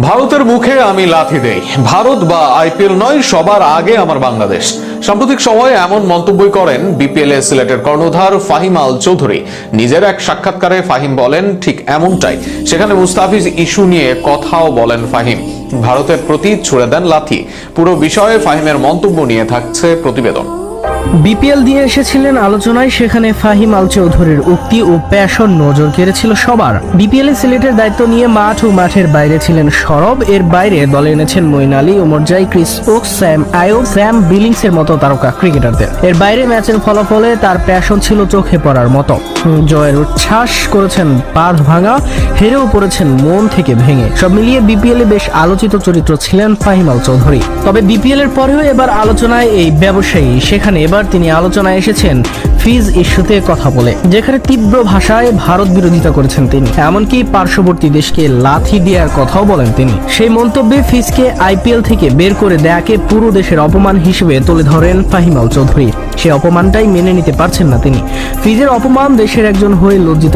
ভারতের মুখে আমি লাথি দেই। ভারত বা আইপিএল নয়, সবার আগে আমার বাংলাদেশ। সাম্প্রতিক সময়ে এমন মন্তব্যই করেন বিপিএল এ সিলেটের কর্ণধার ফাহিম আল চৌধুরী। নিজের এক সাক্ষাৎকারে ফাহিম বলেন ঠিক এমনটাই। সেখানে মুস্তাফিজ ইস্যু নিয়ে কথাও বলেন ফাহিম। ভারতের প্রতি ছুড়ে দেন লাথি। পুরো বিষয়ে ফাহিমের মন্তব্য নিয়ে থাকছে প্রতিবেদন। বিপিএল দিয়ে এসেছিলেন আলোচনায়, সেখানে ফাহিম আল চৌধুরীর উক্তি ও প্যাশন নজর কেড়েছিল সবার। বিপিএল এ সিলেটের দায়িত্ব নিয়ে মাঠ ও মাঠের বাইরে ছিলেন সরব। এর বাইরে দলে এনেছেন মঈন আলী, ওমর জাই, Chris Woakes, Sam Ayub, Sam billings এর মতো তারকা ক্রিকেটারদের। এর বাইরে ম্যাচের ফলাফলে তার প্যাশন ছিল চোখে পড়ার মতো। জয়ের উচ্ছ্বাস করেছেন বাঁধ ভাঙা, হেরেও পড়েছেন মন থেকে ভেঙে। সব মিলিয়ে বিপিএল এ বেশ আলোচিত চরিত্র ছিলেন ফাহিম আল চৌধুরী। তবে বিপিএল এর পরেও এবার আলোচনায় এই ব্যবসায়ী। সেখানে এবার তিনি আলোচনায় এসেছেন ফিজ ইস্যুতে কথা বলে, যেখানে তীব্র ভাষায় ভারত বিরোধিতা করেছেন তিনি। এমনকি পার্শ্ববর্তী দেশকে লাথি দেওয়ার কথাও বলেন তিনি। সেই মন্তব্যে ফিজকে আইপিএল থেকে বের করে দেয়াকে পুরো দেশের অপমান হিসেবে তুলে ধরেন ফাহিম আল চৌধুরী। সে অপমানটাই মেনে নিতে পারছেন না তিনি। ফিজের অপমান দেশের একজন হয়ে লজ্জিত